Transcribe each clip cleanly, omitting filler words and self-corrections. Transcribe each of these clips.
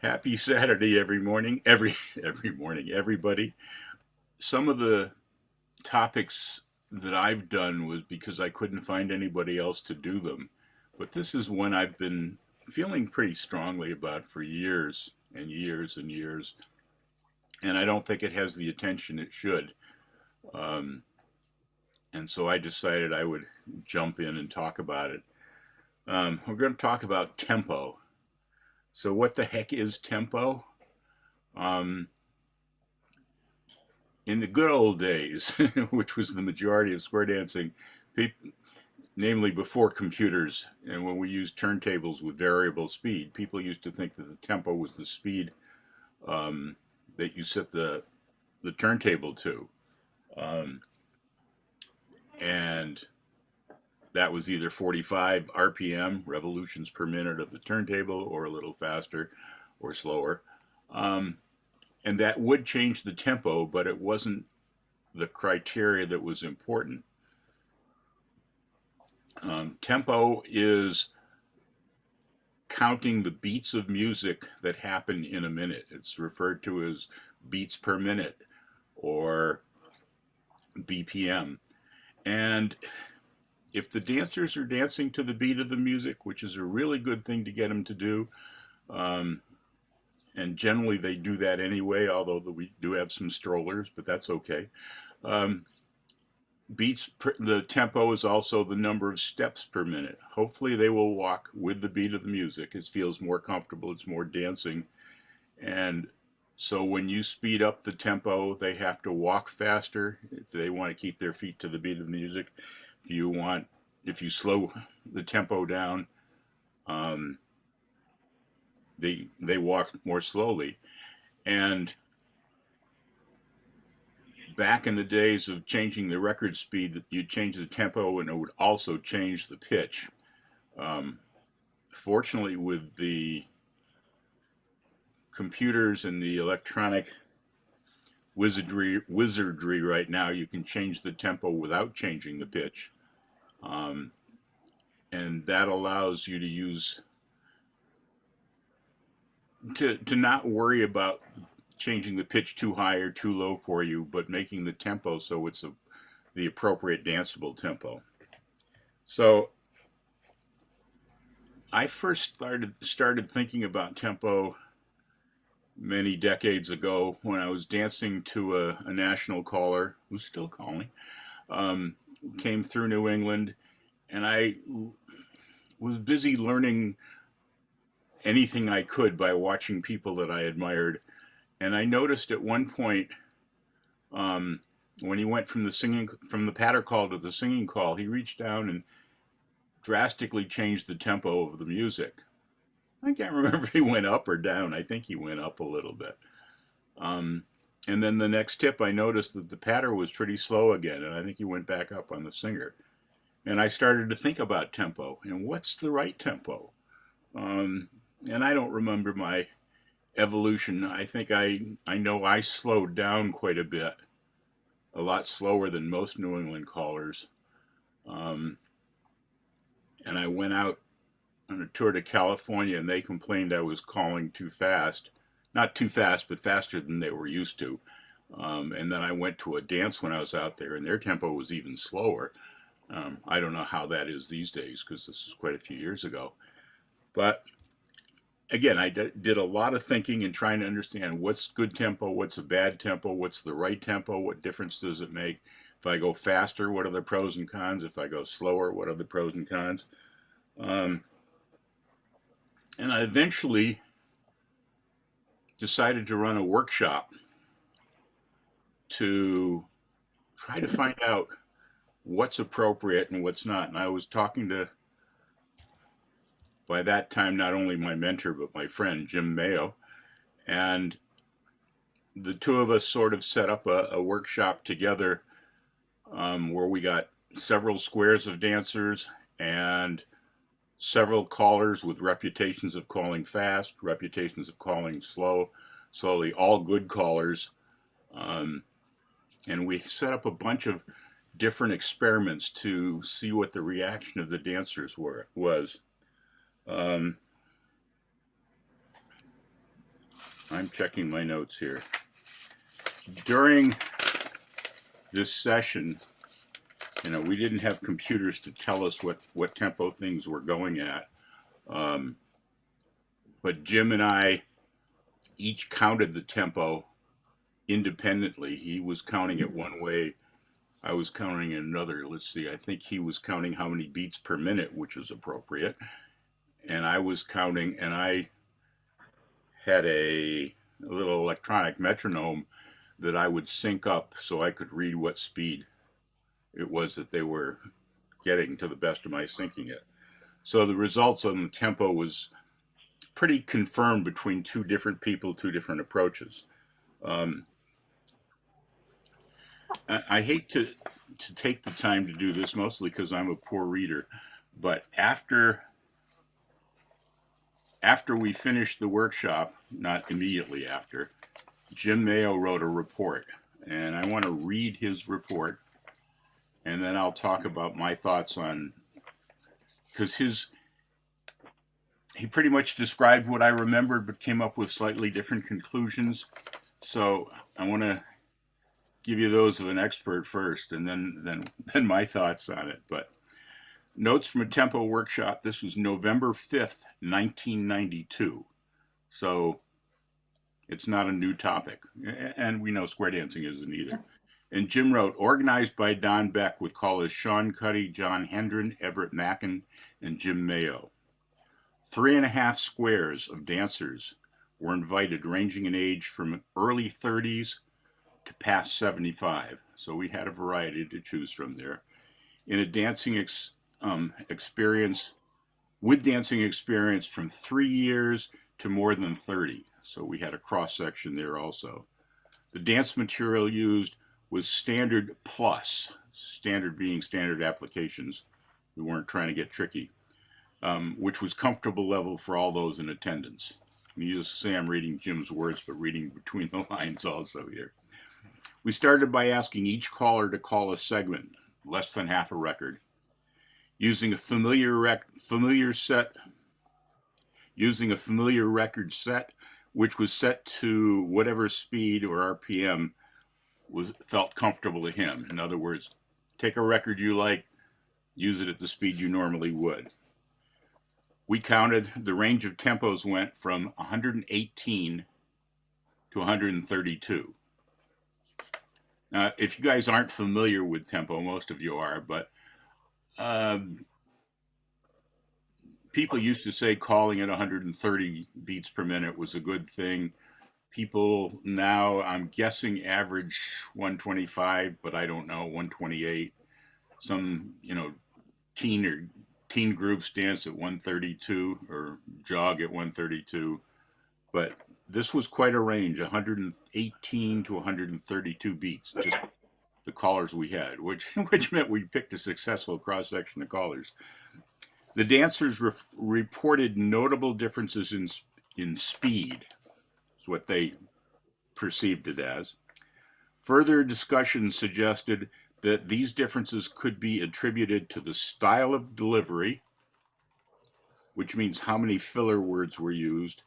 Happy Saturday every morning, everybody. Some of the topics that I've done was because I couldn't find anybody else to do them. But this is one I've been feeling pretty strongly about for years and years and years, and I don't think it has the attention it should. Um, and so I decided I would jump in and talk about it. We're going to talk about tempo. So, what the heck is tempo? Um, in the good old days, which was the majority of square dancing, namely before computers, and when we used turntables with variable speed, people used to think that the tempo was the speed um, that you set the turntable to. Um, and that was either 45 RPM, revolutions per minute of the turntable, or a little faster or slower. Um, and that would change the tempo, but it wasn't the criteria that was important. Tempo is counting the beats of music that happen in a minute. It's referred to as beats per minute or BPM. And if the dancers are dancing to the beat of the music, which is a really good thing to get them to do, um, and generally they do that anyway, although we do have some strollers, but that's okay. Um, the tempo is also the number of steps per minute. Hopefully they will walk with the beat of the music. It feels more comfortable, it's more dancing. And so when you speed up the tempo, they have to walk faster if they want to keep their feet to the beat of the music. If you slow the tempo down, um, they walk more slowly. And back in the days of changing the record speed, you'd change the tempo and it would also change the pitch. Um, Fortunately, with the computers and the electronic wizardry right now, you can change the tempo without changing the pitch. Um, and that allows you to not worry about changing the pitch too high or too low for you, but making the tempo so it's the appropriate danceable tempo. So I first started thinking about tempo many decades ago when I was dancing to a national caller who's still calling. Um, Came through New England, and I was busy learning anything I could by watching people that I admired. And I noticed at one point, um, when he went from the patter call to the singing call, he reached down and drastically changed the tempo of the music. I can't remember if he went up or down. I think he went up a little bit. Um, and then the next tip, I noticed that the patter was pretty slow again, and I think he went back up on the singer. And I started to think about tempo and what's the right tempo. Um, and I don't remember my evolution. I think I know I slowed down quite a bit, a lot slower than most New England callers. Um, and I went out on a tour to California, and they complained I was calling too fast. Not too fast, but faster than they were used to. And then I went to a dance when I was out there, and their tempo was even slower. I don't know how that is these days because this is quite a few years ago. But again, did a lot of thinking and trying to understand what's good tempo, what's a bad tempo, what's the right tempo, what difference does it make? If I go faster, what are the pros and cons? If I go slower, what are the pros and cons? Um, and I eventually decided to run a workshop to try to find out what's appropriate and what's not. And I was talking to, by that time, not only my mentor, but my friend, Jim Mayo. And the two of us sort of set up a workshop together where we got several squares of dancers and several callers with reputations of calling fast, reputations of calling slowly, all good callers. Um, and we set up a bunch of different experiments to see what the reaction of the dancers was. Um, I'm checking my notes here. During this session, we didn't have computers to tell us what tempo things were going at. But Jim and I each counted the tempo independently. He was counting it one way, I was counting it another. Let's see, I think he was counting how many beats per minute, which is appropriate. And I was counting, and I had a little electronic metronome that I would sync up so I could read what speed it was that they were getting to the best of my syncing it. So the results on the tempo was pretty confirmed between two different people, two different approaches. I hate to take the time to do this, mostly because I'm a poor reader, but after we finished the workshop, not immediately after, Jim Mayo wrote a report, and I want to read his report, and then I'll talk about my thoughts on, because he pretty much described what I remembered, but came up with slightly different conclusions. So I want to give you those of an expert first, and then my thoughts on it. But notes from a tempo workshop. This was November 5th, 1992. So it's not a new topic. And we know square dancing isn't either. And Jim wrote, organized by Don Beck with callers Sean Cuddy, John Hendren, Everett Mackin, and Jim Mayo. 3.5 squares of dancers were invited, ranging in age from early 30s to past 75. So we had a variety to choose from there. In a dancing experience, with dancing experience from 3 years to more than 30. So we had a cross section there also. The dance material used was standard plus, standard being standard applications. We weren't trying to get tricky, which was comfortable level for all those in attendance. Needless to say, I'm reading Jim's words, but reading between the lines also here. We started by asking each caller to call a segment, less than half a record, using a familiar record set, which was set to whatever speed or RPM felt comfortable to him. In other words, take a record you like, use it at the speed you normally would. We counted, the range of tempos went from 118 to 132. Now, if you guys aren't familiar with tempo, most of you are, but people used to say calling it 130 beats per minute was a good thing. People now, I'm guessing, average 125, but I don't know, 128. Some, teen groups dance at 132 or jog at 132. But this was quite a range, 118 to 132 beats, just the callers we had, which meant we picked a successful cross-section of callers. The dancers reported notable differences in speed, is what they perceived it as. Further discussion suggested that these differences could be attributed to the style of delivery, which means how many filler words were used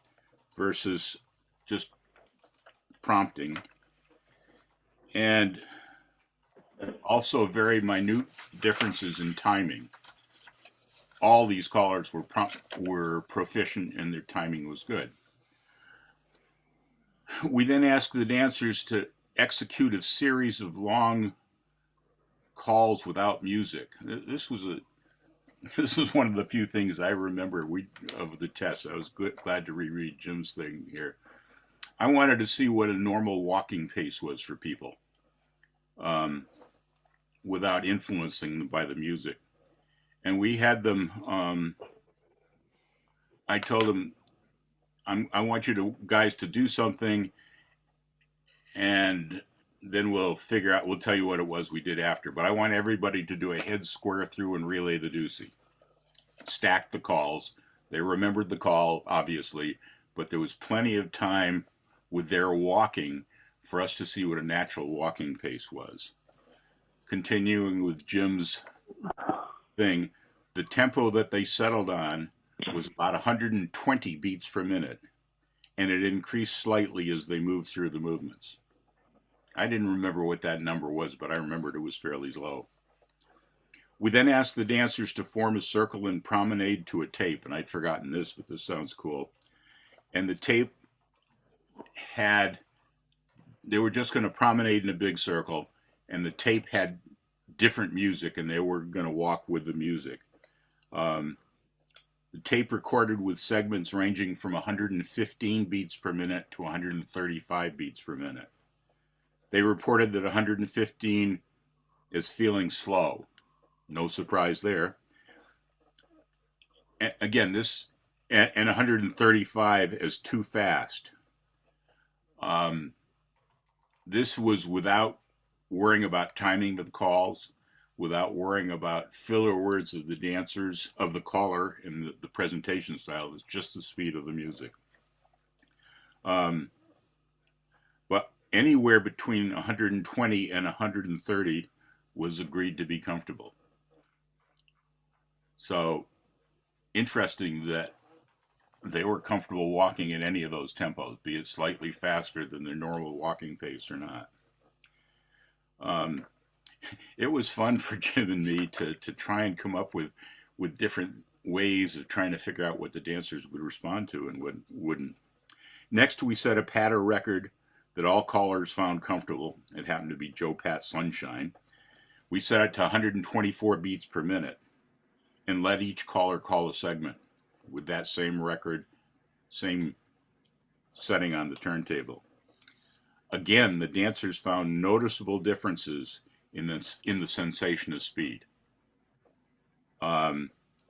versus just prompting, and also very minute differences in timing. All these callers were proficient and their timing was good. We then asked the dancers to execute a series of long calls without music. This was one of the few things I remember of the test. I was glad to reread Jim's thing here. I wanted to see what a normal walking pace was for people without influencing them by the music. And we had them, I told them, I want you guys to do something, and then we'll tell you what it was we did after. But I want everybody to do a head square through and relay the deucey. Stack the calls. They remembered the call, obviously, but there was plenty of time with their walking for us to see what a natural walking pace was. Continuing with Jim's thing, the tempo that they settled on was about 120 beats per minute. and it increased slightly as they moved through the movements. I didn't remember what that number was, but I remembered it was fairly low. We then asked the dancers to form a circle and promenade to a tape, and I'd forgotten this, but this sounds cool. And the tape they were just going to promenade in a big circle, and the tape had different music, and they were going to walk with the music. The tape recorded with segments ranging from 115 beats per minute to 135 beats per minute. They reported that 115 is feeling slow. No surprise there. Again, and 135 is too fast. This was without worrying about timing of the calls, without worrying about filler words of the dancers, of the caller, and the presentation style. It's just the speed of the music. But anywhere between 120 and 130 was agreed to be comfortable. So interesting that they were comfortable walking at any of those tempos, be it slightly faster than their normal walking pace or not. It was fun for Jim and me to try and come up with different ways of trying to figure out what the dancers would respond to and what wouldn't. Next, we set a patter record that all callers found comfortable. It happened to be Joe Pat Sunshine. We set it to 124 beats per minute and let each caller call a segment with that same record, same setting on the turntable. Again, the dancers found noticeable differences in the sensation of speed.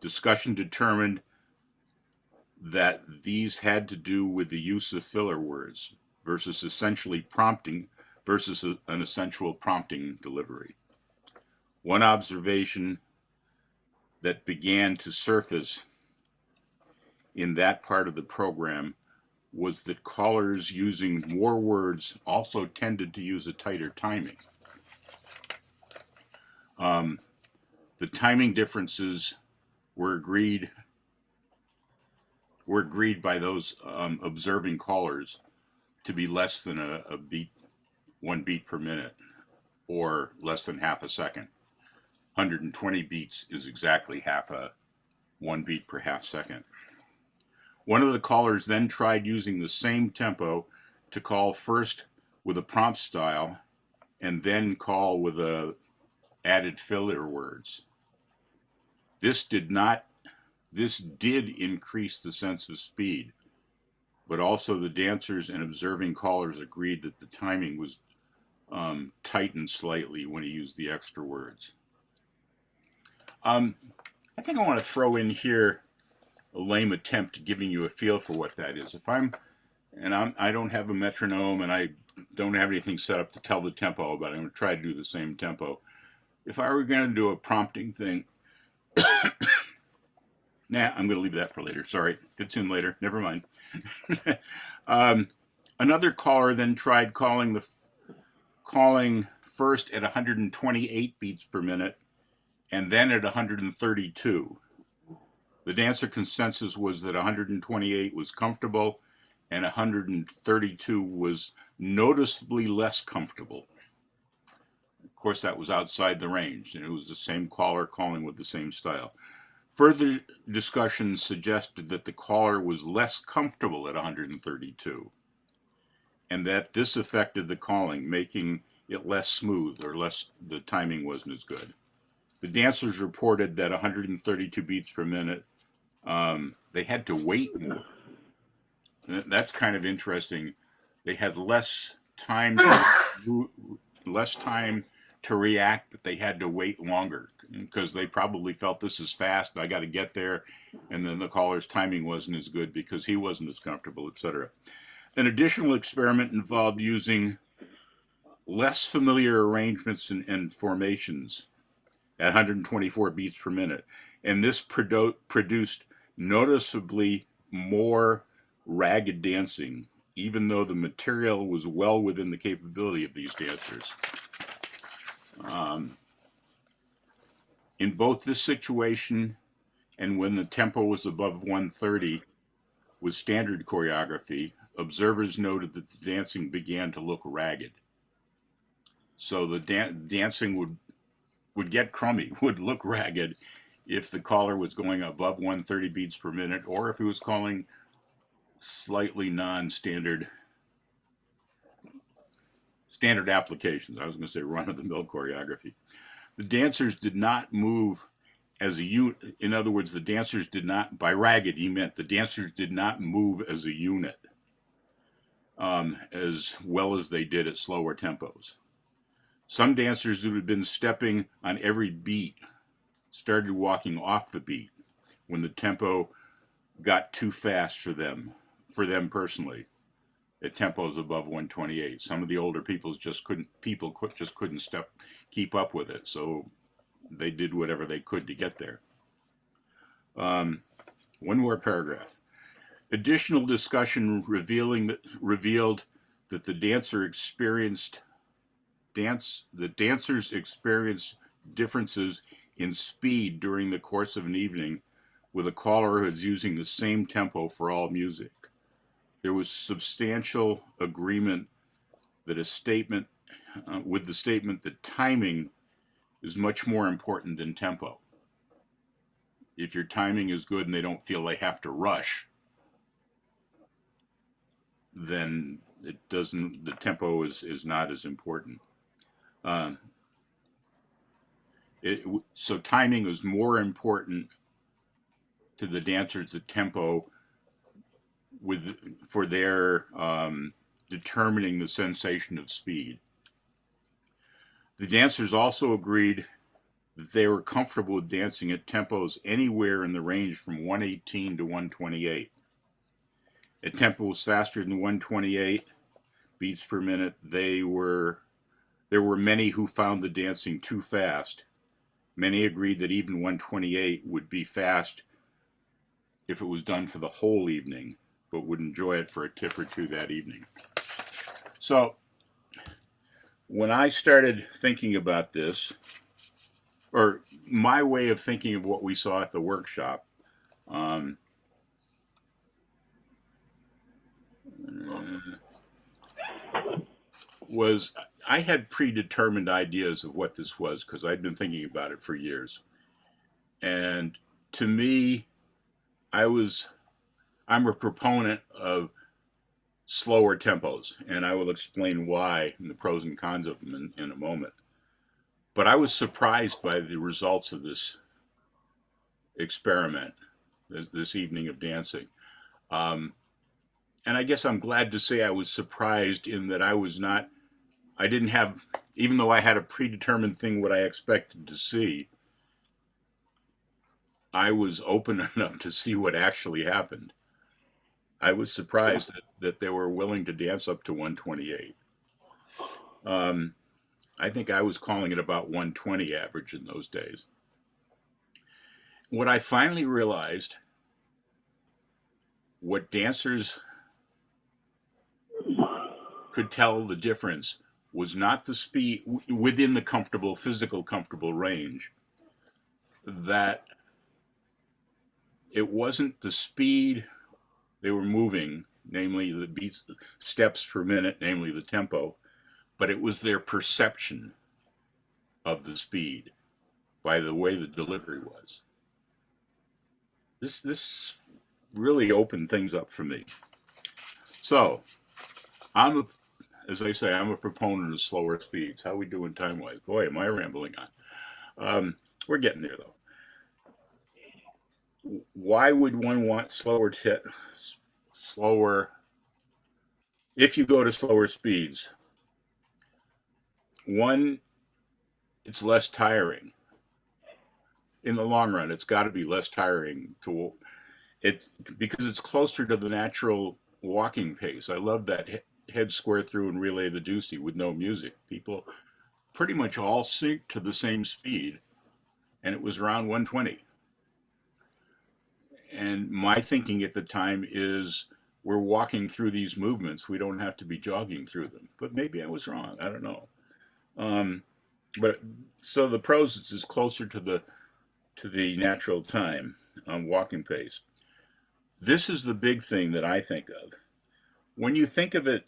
Discussion determined that these had to do with the use of filler words versus an essential prompting delivery. One observation that began to surface in that part of the program was that callers using more words also tended to use a tighter timing. The timing differences were agreed by those observing callers to be less than a beat, 1 beat per minute, or less than half a second. 120 beats is exactly 1 beat per half second. One of the callers then tried using the same tempo to call first with a prompt style and then call with added filler words. This did increase the sense of speed, but also the dancers and observing callers agreed that the timing was tightened slightly when he used the extra words. I think I want to throw in here a lame attempt at giving you a feel for what that is. I don't have a metronome and I don't have anything set up to tell the tempo, but I'm going to try to do the same tempo. If I were going to do a prompting thing, I'm going to leave that for later. Sorry, fits in later. Never mind. Another caller then tried calling first at 128 beats per minute and then at 132. The dancer consensus was that 128 was comfortable and 132 was noticeably less comfortable. Of course, that was outside the range, and it was the same caller calling with the same style. Further discussions suggested that the caller was less comfortable at 132, and that this affected the calling, making it less smooth or the timing wasn't as good. The dancers reported that 132 beats per minute, they had to wait more. That's kind of interesting. They had less time to react, but they had to wait longer because they probably felt this is fast and I got to get there, and then the caller's timing wasn't as good because he wasn't as comfortable, etc. An additional experiment involved using less familiar arrangements and formations at 124 beats per minute, and this produced noticeably more ragged dancing, even though the material was well within the capability of these dancers. In both this situation and when the tempo was above 130, With standard choreography, observers noted that the dancing began to look ragged. So the dancing would get crummy, would look ragged if the caller was going above 130 beats per minute, or if he was calling slightly non-standard applications. I was going to say run-of-the-mill choreography. The dancers did not move as a unit. In other words, the dancers did not, by ragged, he meant the dancers did not move as a unit as well as they did at slower tempos. Some dancers who had been stepping on every beat started walking off the beat when the tempo got too fast for them personally, at tempos above 128. Some of the older people just couldn't keep up with it, so they did whatever they could to get there. One more paragraph. Additional discussion revealed that the dancers experienced differences in speed during the course of an evening with a caller who is using the same tempo for all music. There was substantial agreement that the statement that timing is much more important than tempo. If your timing is good and they don't feel they have to rush, then the tempo is not as important. So timing is more important to the dancers, the tempo, for their determining the sensation of speed. The dancers also agreed that they were comfortable with dancing at tempos anywhere in the range from 118 to 128. At tempos faster than 128 beats per minute, there were many who found the dancing too fast. Many agreed that even 128 would be fast if it was done for the whole evening, but would enjoy it for a tip or two that evening. So when I started thinking about this, or my way of thinking of what we saw at the workshop, was I had predetermined ideas of what this was because I'd been thinking about it for years. And to me, I'm a proponent of slower tempos, and I will explain why and the pros and cons of them in a moment. But I was surprised by the results of this experiment, this evening of dancing. And I guess I'm glad to say I was surprised in that I didn't have, even though I had a predetermined thing what I expected to see, I was open enough to see what actually happened. I was surprised that they were willing to dance up to 128. I think I was calling it about 120 average in those days. What I finally realized, what dancers could tell the difference was not the speed within the physical comfortable range, that it wasn't the speed they were moving, namely the beats, steps per minute, namely the tempo, but it was their perception of the speed by the way the delivery was. This really opened things up for me. So, as I say, I'm a proponent of slower speeds. How we doing time-wise? Boy, am I rambling on. We're getting there, though. Why would one want slower? If you go to slower speeds, one, it's less tiring. In the long run, it's got to be less tiring because it's closer to the natural walking pace. I love that head square through and relay the deucey with no music. People pretty much all sync to the same speed, and it was around 120. And my thinking at the time is, we're walking through these movements. We don't have to be jogging through them. But maybe I was wrong. I don't know. But so the pros is closer to the natural time walking pace. This is the big thing that I think of. When you think of it,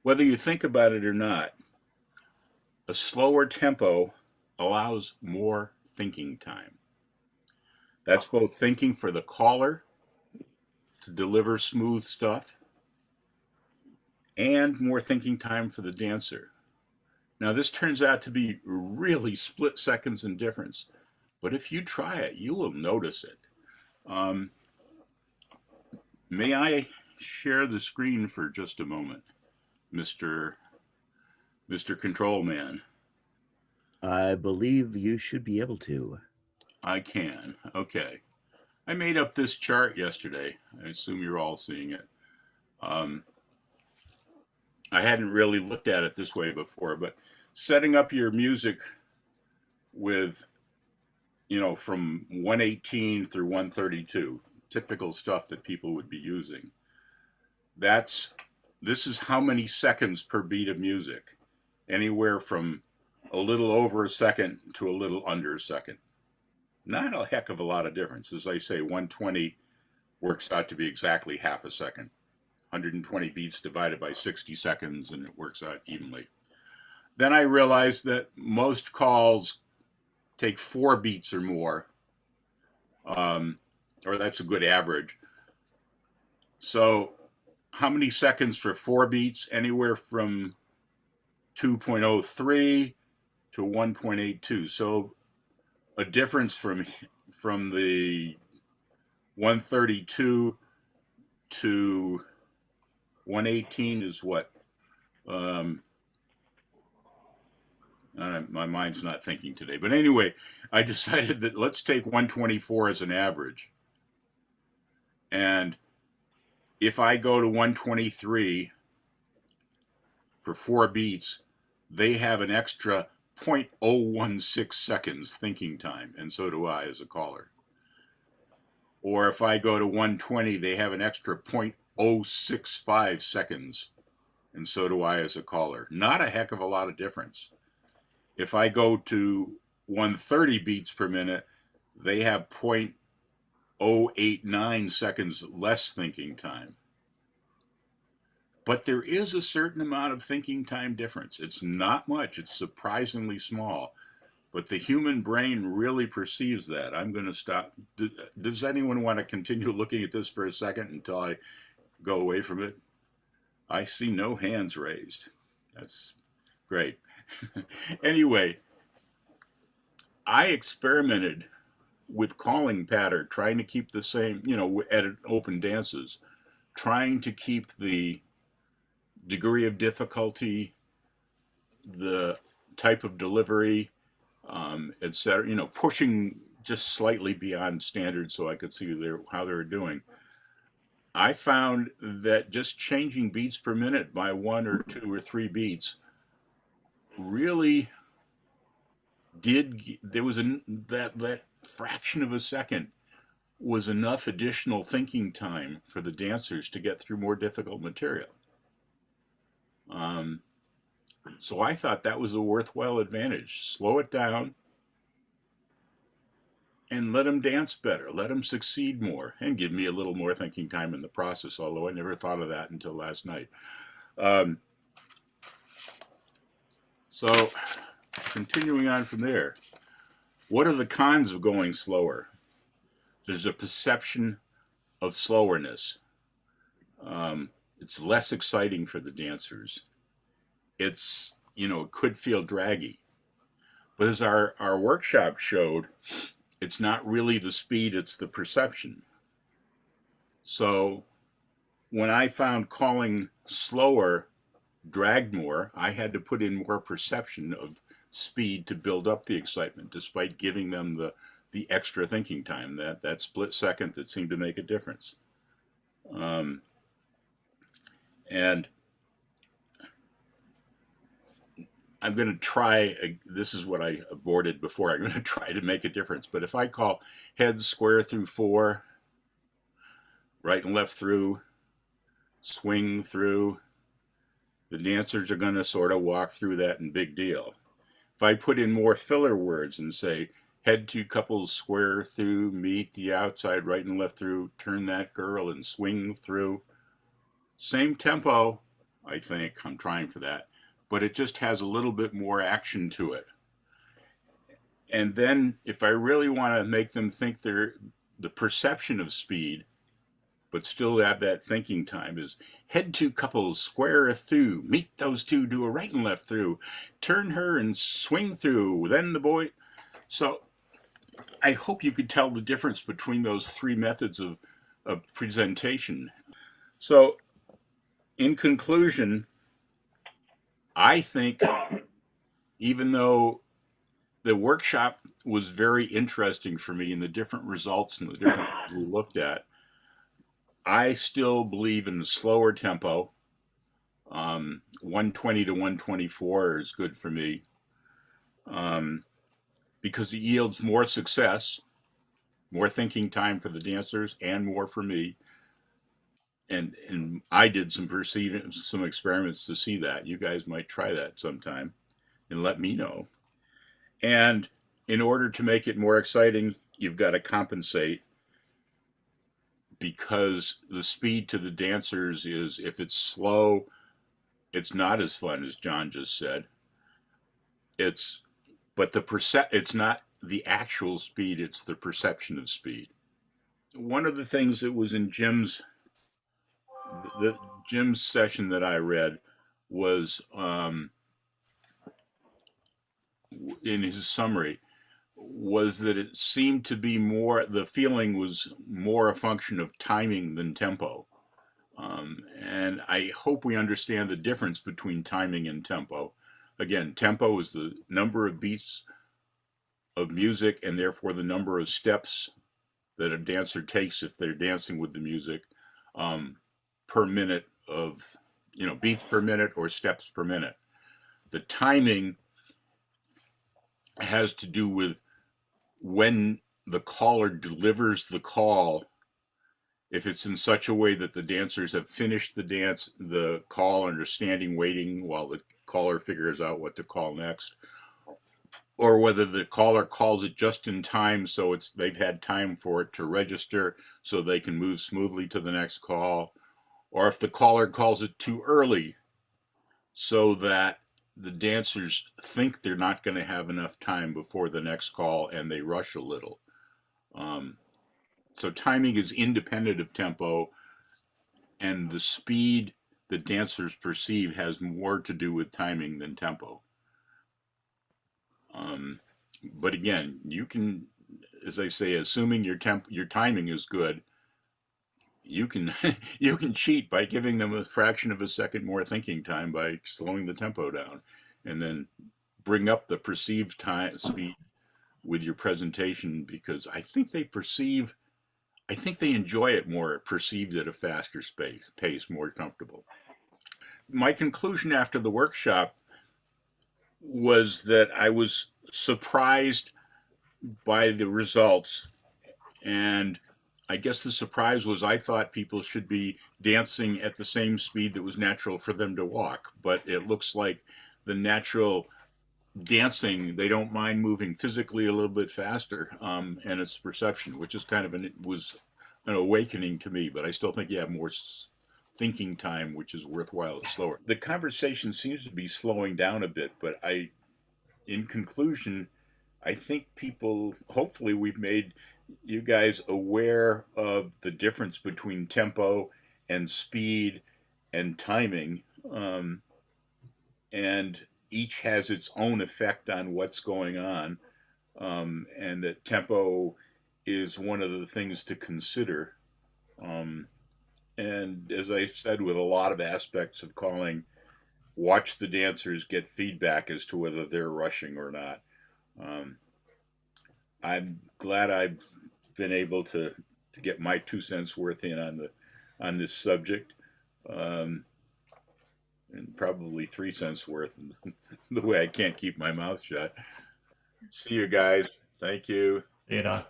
whether you think about it or not, a slower tempo allows more thinking time. That's both thinking for the caller to deliver smooth stuff and more thinking time for the dancer. Now, this turns out to be really split seconds in difference, but if you try it, you will notice it. Um, may I share the screen for just a moment, Mr. Control Man? I believe you should be able to. I can. Okay. I made up this chart yesterday. I assume you're all seeing it. Um, I hadn't really looked at it this way before, but setting up your music with, from 118 through 132, typical stuff that people would be using. This is how many seconds per beat of music, anywhere from a little over a second to a little under a second. Not a heck of a lot of difference. As I say, 120 works out to be exactly half a second. 120 beats divided by 60 seconds, and it works out evenly. Then I realized that most calls take 4 beats or more, or that's a good average. So how many seconds for 4 beats? Anywhere from 2.03 to 1.82. So a difference from the 132 to 118 is what? My mind's not thinking today. But anyway, I decided that let's take 124 as an average. And if I go to 123 for 4 beats, they have an extra 0.016 seconds thinking time, and so do I as a caller. Or if I go to 120, they have an extra 0.065 seconds, and so do I as a caller. Not a heck of a lot of difference. If I go to 130 beats per minute, they have 0.089 seconds less thinking time. But there is a certain amount of thinking time difference. It's not much. It's surprisingly small. But the human brain really perceives that. I'm going to stop. Does anyone want to continue looking at this for a second until I go away from it? I see no hands raised. That's great. Anyway, I experimented with calling pattern, trying to keep the same, at open dances, trying to keep the degree of difficulty, the type of delivery, etc. Pushing just slightly beyond standard so I could see how they were doing. I found that just changing beats per minute by 1 or 2 or 3 beats really there was that fraction of a second was enough additional thinking time for the dancers to get through more difficult material. So I thought that was a worthwhile advantage. Slow it down and let them dance better, let them succeed more, and give me a little more thinking time in the process, although I never thought of that until last night. So continuing on from there, what are the cons of going slower? There's a perception of slowerness. It's less exciting for the dancers. It could feel draggy. But as our workshop showed, it's not really the speed, it's the perception. So when I found calling slower dragged more, I had to put in more perception of speed to build up the excitement, despite giving them the extra thinking time, that split second that seemed to make a difference. And I'm going to try, this is what I aborted before, I'm going to try to make a difference. But if I call heads square through 4, right and left through, swing through, the dancers are going to sort of walk through that in big deal. If I put in more filler words and say head two couples square through, meet the outside, right and left through, turn that girl and swing through. Same tempo, I think. I'm trying for that. But it just has a little bit more action to it. And then if I really want to make them think they're the perception of speed, but still have that thinking time, is head two couples square through, meet those two, do a right and left through, turn her and swing through, then the boy. So I hope you could tell the difference between those three methods of presentation. So in conclusion, I think even though the workshop was very interesting for me and the different results and the different things we looked at, I still believe in the slower tempo. 120 to 124 is good for me, because it yields more success, more thinking time for the dancers, and more for me. And I did some experiments to see that. You guys might try that sometime and let me know. And in order to make it more exciting, you've got to compensate, because the speed to the dancers is, if it's slow, it's not as fun as John just said. It's not the actual speed, it's the perception of speed. One of the things that was in Jim's session that I read was, in his summary, was that it seemed to be more, the feeling was more a function of timing than tempo. And I hope we understand the difference between timing and tempo. Again, tempo is the number of beats of music, and therefore the number of steps that a dancer takes if they're dancing with the music, per minute of, beats per minute or steps per minute. The timing has to do with when the caller delivers the call. If it's in such a way that the dancers have finished the call, and are standing waiting while the caller figures out what to call next, or whether the caller calls it just in time, so they've had time for it to register so they can move smoothly to the next call, or if the caller calls it too early so that the dancers think they're not going to have enough time before the next call and they rush a little. So timing is independent of tempo, and the speed that dancers perceive has more to do with timing than tempo. But again, you can, as I say, assuming your timing is good, you can you can cheat by giving them a fraction of a second more thinking time by slowing the tempo down, and then bring up the perceived speed with your presentation, because I think they enjoy it more, perceived at a faster pace, more comfortable. My conclusion after the workshop was that I was surprised by the results, and I guess the surprise was, I thought people should be dancing at the same speed that was natural for them to walk, but it looks like the natural dancing, they don't mind moving physically a little bit faster, and it's perception, which is was an awakening to me. But I still think you have more thinking time, which is worthwhile slower. The conversation seems to be slowing down a bit, but in conclusion, I think hopefully we've made you guys aware of the difference between tempo and speed and timing, and each has its own effect on what's going on, and that tempo is one of the things to consider. And as I said, with a lot of aspects of calling, watch the dancers, get feedback as to whether they're rushing or not. I'm glad I've been able to get my 2 cents worth in on this subject, and probably 3 cents worth the way I can't keep my mouth shut. See you guys. Thank you. See you, Don.